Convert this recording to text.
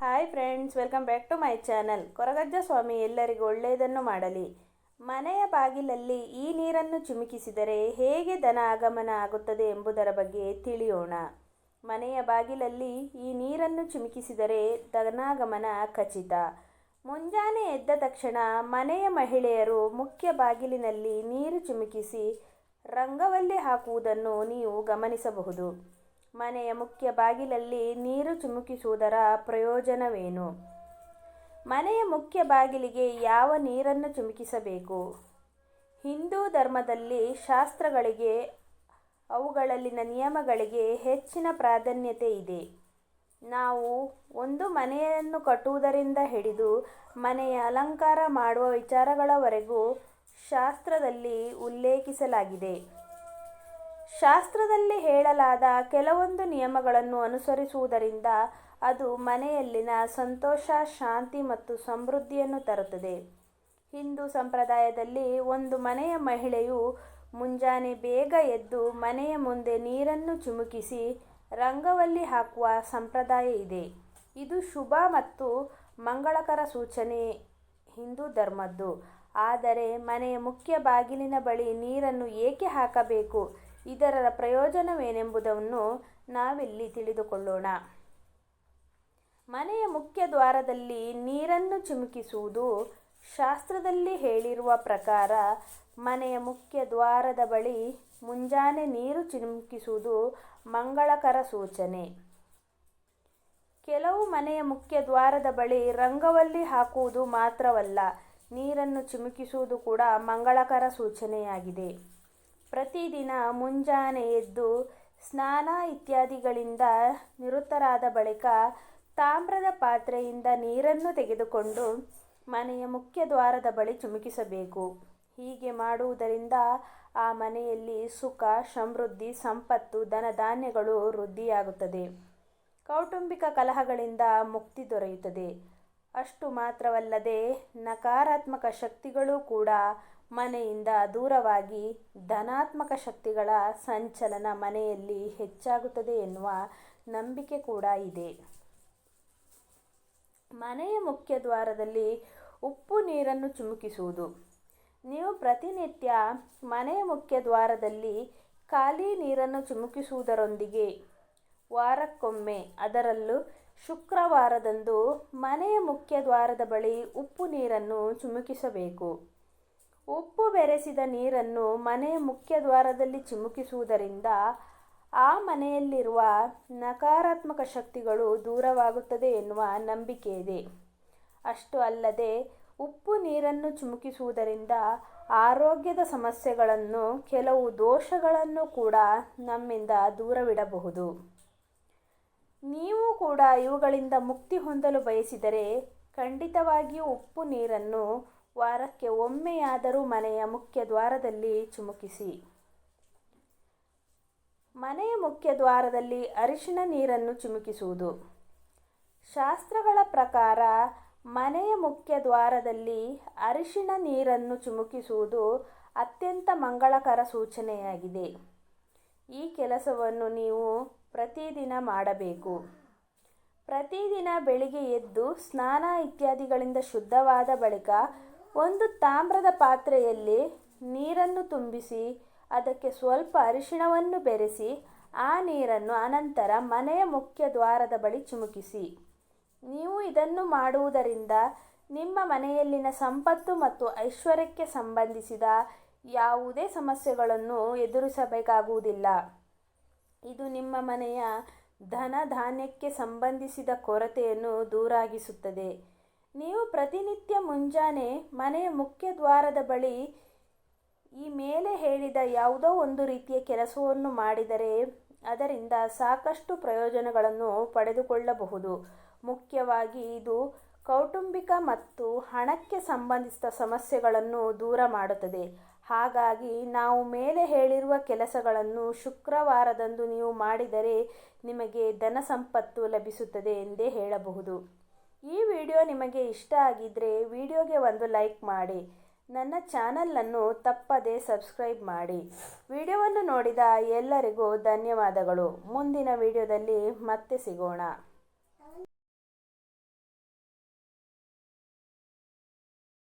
Hi friends, welcome back to my channel. Koragajja Swami ಎಲ್ಲರಿಗೂ ಒಳ್ಳೆಯದನ್ನು ಮಾಡಲಿ. ಮನೆಯ ಬಾಗಿಲಲ್ಲಿ ಈ ನೀರನ್ನು ಚಿಮುಕಿಸಿದರೆ ಹೇಗೆ ಧನ ಆಗಮನ ಆಗುತ್ತದೆ ಎಂಬುದರ ಬಗ್ಗೆ ತಿಳಿಯೋಣ. ಮನೆಯ ಬಾಗಿಲಲ್ಲಿ ಈ ನೀರನ್ನು ಚಿಮುಕಿಸಿದರೆ ಧನಾಗಮನ ಖಚಿತ. ಮುಂಜಾನೆ ಎದ್ದ ತಕ್ಷಣ ಮನೆಯ ಮಹಿಳೆಯರು ಮುಖ್ಯ ಬಾಗಿಲಿನಲ್ಲಿ ನೀರು ಚಿಮುಕಿಸಿ ರಂಗವಲ್ಲಿ ಹಾಕುವುದನ್ನು ನೀವು ಗಮನಿಸಬಹುದು. ಮನೆಯ ಮುಖ್ಯ ಬಾಗಿಲಲ್ಲಿ ನೀರು ಚಿಮುಕಿಸುವುದರ ಪ್ರಯೋಜನವೇನು? ಮನೆಯ ಮುಖ್ಯ ಬಾಗಿಲಿಗೆ ಯಾವ ನೀರನ್ನು ಚಿಮುಕಿಸಬೇಕು? ಹಿಂದೂ ಧರ್ಮದಲ್ಲಿ ಶಾಸ್ತ್ರಗಳಿಗೆ, ಅವುಗಳಲ್ಲಿನ ನಿಯಮಗಳಿಗೆ ಹೆಚ್ಚಿನ ಪ್ರಾಧಾನ್ಯತೆ ಇದೆ. ನಾವು ಒಂದು ಮನೆಯನ್ನು ಕಟ್ಟುವುದರಿಂದ ಹಿಡಿದು ಮನೆಯ ಅಲಂಕಾರ ಮಾಡುವ ವಿಚಾರಗಳವರೆಗೂ ಶಾಸ್ತ್ರದಲ್ಲಿ ಉಲ್ಲೇಖಿಸಲಾಗಿದೆ. ಶಾಸ್ತ್ರದಲ್ಲಿ ಹೇಳಲಾದ ಕೆಲವೊಂದು ನಿಯಮಗಳನ್ನು ಅನುಸರಿಸುವುದರಿಂದ ಅದು ಮನೆಯಲ್ಲಿನ ಸಂತೋಷ, ಶಾಂತಿ ಮತ್ತು ಸಮೃದ್ಧಿಯನ್ನು ತರುತ್ತದೆ. ಹಿಂದೂ ಸಂಪ್ರದಾಯದಲ್ಲಿ ಒಂದು ಮನೆಯ ಮಹಿಳೆಯು ಮುಂಜಾನೆ ಬೇಗ ಎದ್ದು ಮನೆಯ ಮುಂದೆ ನೀರನ್ನು ಚಿಮುಕಿಸಿ ರಂಗವಲ್ಲಿ ಹಾಕುವ ಸಂಪ್ರದಾಯ ಇದೆ. ಇದು ಶುಭ ಮತ್ತು ಮಂಗಳಕರ ಸೂಚನೆ ಹಿಂದೂ ಧರ್ಮದ್ದು. ಆದರೆ ಮನೆಯ ಮುಖ್ಯ ಬಾಗಿಲಿನ ಬಳಿ ನೀರನ್ನು ಏಕೆ ಹಾಕಬೇಕು, ಇದರ ಪ್ರಯೋಜನವೇನೆಂಬುದನ್ನು ನಾವಿಲ್ಲಿ ತಿಳಿದುಕೊಳ್ಳೋಣ. ಮನೆಯ ಮುಖ್ಯ ದ್ವಾರದಲ್ಲಿ ನೀರನ್ನು ಚಿಮುಕಿಸುವುದು ಶಾಸ್ತ್ರದಲ್ಲಿ ಹೇಳಿರುವ ಪ್ರಕಾರ ಮನೆಯ ಮುಖ್ಯ ದ್ವಾರದ ಬಳಿ ಮುಂಜಾನೆ ನೀರು ಚಿಮುಕಿಸುವುದು ಮಂಗಳಕರ ಸೂಚನೆ. ಕೆಲವು ಮನೆಯ ಮುಖ್ಯ ದ್ವಾರದ ಬಳಿ ರಂಗವಲ್ಲಿ ಹಾಕುವುದು ಮಾತ್ರವಲ್ಲ, ನೀರನ್ನು ಚಿಮುಕಿಸುವುದು ಕೂಡ ಮಂಗಳಕರ ಸೂಚನೆಯಾಗಿದೆ. ಪ್ರತಿದಿನ ಮುಂಜಾನೆ ಎದ್ದು ಸ್ನಾನ ಇತ್ಯಾದಿಗಳಿಂದ ನಿವೃತ್ತರಾದ ಬಳಿಕ ತಾಮ್ರದ ಪಾತ್ರೆಯಿಂದ ನೀರನ್ನು ತೆಗೆದುಕೊಂಡು ಮನೆಯ ಮುಖ್ಯ ದ್ವಾರದ ಬಳಿ ಚಿಮುಕಿಸಬೇಕು. ಹೀಗೆ ಮಾಡುವುದರಿಂದ ಆ ಮನೆಯಲ್ಲಿ ಸುಖ, ಸಮೃದ್ಧಿ, ಸಂಪತ್ತು, ಧನಧಾನ್ಯಗಳು ವೃದ್ಧಿಯಾಗುತ್ತದೆ. ಕೌಟುಂಬಿಕ ಕಲಹಗಳಿಂದ ಮುಕ್ತಿ ದೊರೆಯುತ್ತದೆ. ಅಷ್ಟು ಮಾತ್ರವಲ್ಲದೆ ನಕಾರಾತ್ಮಕ ಶಕ್ತಿಗಳು ಕೂಡ ಮನೆಯಿಂದ ದೂರವಾಗಿ ಧನಾತ್ಮಕ ಶಕ್ತಿಗಳ ಸಂಚಲನ ಮನೆಯಲ್ಲಿ ಹೆಚ್ಚಾಗುತ್ತದೆ ಎನ್ನುವ ನಂಬಿಕೆ ಕೂಡ ಇದೆ. ಮನೆಯ ಮುಖ್ಯ ದ್ವಾರದಲ್ಲಿ ಉಪ್ಪು ನೀರನ್ನು ಚಿಮುಕಿಸುವುದು. ನೀವು ಪ್ರತಿನಿತ್ಯ ಮನೆಯ ಮುಖ್ಯ ದ್ವಾರದಲ್ಲಿ ಖಾಲಿ ನೀರನ್ನು ಚಿಮುಕಿಸುವುದರೊಂದಿಗೆ ವಾರಕ್ಕೊಮ್ಮೆ, ಅದರಲ್ಲೂ ಶುಕ್ರವಾರದಂದು ಮನೆಯ ಮುಖ್ಯ ದ್ವಾರದ ಬಳಿ ಉಪ್ಪು ನೀರನ್ನು ಚಿಮುಕಿಸಬೇಕು. ಉಪ್ಪು ಬೆರೆಸಿದ ನೀರನ್ನು ಮನೆಯ ಮುಖ್ಯ ದ್ವಾರದಲ್ಲಿ ಚಿಮುಕಿಸುವುದರಿಂದ ಆ ಮನೆಯಲ್ಲಿರುವ ನಕಾರಾತ್ಮಕ ಶಕ್ತಿಗಳು ದೂರವಾಗುತ್ತದೆ ಎನ್ನುವ ನಂಬಿಕೆ ಇದೆ. ಅಷ್ಟು ಅಲ್ಲದೆ ಉಪ್ಪು ನೀರನ್ನು ಚಿಮುಕಿಸುವುದರಿಂದ ಆರೋಗ್ಯದ ಸಮಸ್ಯೆಗಳನ್ನು, ಕೆಲವು ದೋಷಗಳನ್ನು ಕೂಡ ನಮ್ಮಿಂದ ದೂರವಿಡಬಹುದು. ನೀವು ಕೂಡ ಇವುಗಳಿಂದ ಮುಕ್ತಿ ಹೊಂದಲು ಬಯಸಿದರೆ ಖಂಡಿತವಾಗಿಯೂ ಉಪ್ಪು ನೀರನ್ನು ವಾರಕ್ಕೆ ಒಮ್ಮೆಯಾದರೂ ಮನೆಯ ಮುಖ್ಯ ದ್ವಾರದಲ್ಲಿ ಚಿಮುಕಿಸಿ. ಮನೆಯ ಮುಖ್ಯ ದ್ವಾರದಲ್ಲಿ ಅರಿಶಿಣ ನೀರನ್ನು ಚಿಮುಕಿಸುವುದು. ಶಾಸ್ತ್ರಗಳ ಪ್ರಕಾರ ಮನೆಯ ಮುಖ್ಯ ದ್ವಾರದಲ್ಲಿ ಅರಿಶಿಣ ನೀರನ್ನು ಚಿಮುಕಿಸುವುದು ಅತ್ಯಂತ ಮಂಗಳಕರ ಸೂಚನೆಯಾಗಿದೆ. ಈ ಕೆಲಸವನ್ನು ನೀವು ಪ್ರತಿದಿನ ಮಾಡಬೇಕು. ಪ್ರತಿದಿನ ಬೆಳಿಗ್ಗೆ ಎದ್ದು ಸ್ನಾನ ಇತ್ಯಾದಿಗಳಿಂದ ಶುದ್ಧವಾದ ಬಳಿಕ ಒಂದು ತಾಮ್ರದ ಪಾತ್ರೆಯಲ್ಲಿ ನೀರನ್ನು ತುಂಬಿಸಿ ಅದಕ್ಕೆ ಸ್ವಲ್ಪ ಅರಿಶಿಣವನ್ನು ಬೆರೆಸಿ ಆ ನೀರನ್ನು ಅನಂತರ ಮನೆಯ ಮುಖ್ಯ ದ್ವಾರದ ಬಳಿ ಚಿಮುಕಿಸಿ. ನೀವು ಇದನ್ನು ಮಾಡುವುದರಿಂದ ನಿಮ್ಮ ಮನೆಯಲ್ಲಿನ ಸಂಪತ್ತು ಮತ್ತು ಐಶ್ವರ್ಯಕ್ಕೆ ಸಂಬಂಧಿಸಿದ ಯಾವುದೇ ಸಮಸ್ಯೆಗಳನ್ನು ಎದುರಿಸಬೇಕಾಗುವುದಿಲ್ಲ. ಇದು ನಿಮ್ಮ ಮನೆಯ ಧನ ಧಾನ್ಯಕ್ಕೆ ಸಂಬಂಧಿಸಿದ ಕೊರತೆಯನ್ನು ದೂರಾಗಿಸುತ್ತದೆ. ನೀವು ಪ್ರತಿನಿತ್ಯ ಮುಂಜಾನೆ ಮನೆಯ ಮುಖ್ಯ ದ್ವಾರದ ಬಳಿ ಈ ಮೇಲೆ ಹೇಳಿದ ಯಾವುದೋ ಒಂದು ರೀತಿಯ ಕೆಲಸವನ್ನು ಮಾಡಿದರೆ ಅದರಿಂದ ಸಾಕಷ್ಟು ಪ್ರಯೋಜನಗಳನ್ನು ಪಡೆದುಕೊಳ್ಳಬಹುದು. ಮುಖ್ಯವಾಗಿ ಇದು ಕೌಟುಂಬಿಕ ಮತ್ತು ಹಣಕ್ಕೆ ಸಂಬಂಧಿಸಿದ ಸಮಸ್ಯೆಗಳನ್ನು ದೂರ ಮಾಡುತ್ತದೆ. ಹಾಗಾಗಿ ನಾವು ಮೇಲೆ ಹೇಳಿರುವ ಕೆಲಸಗಳನ್ನು ಶುಕ್ರವಾರದಂದು ನೀವು ಮಾಡಿದರೆ ನಿಮಗೆ ಧನ ಸಂಪತ್ತು ಲಭಿಸುತ್ತದೆ ಎಂದೇ ಹೇಳಬಹುದು. ಈ ವಿಡಿಯೋ ನಿಮಗೆ ಇಷ್ಟ ಆಗಿದ್ದರೆ ವಿಡಿಯೋಗೆ ಒಂದು ಲೈಕ್ ಮಾಡಿ. ನನ್ನ ಚಾನಲನ್ನು ತಪ್ಪದೇ ಸಬ್ಸ್ಕ್ರೈಬ್ ಮಾಡಿ. ವಿಡಿಯೋವನ್ನು ನೋಡಿದ ಎಲ್ಲರಿಗೂ ಧನ್ಯವಾದಗಳು. ಮುಂದಿನ ವಿಡಿಯೋದಲ್ಲಿ ಮತ್ತೆ ಸಿಗೋಣ.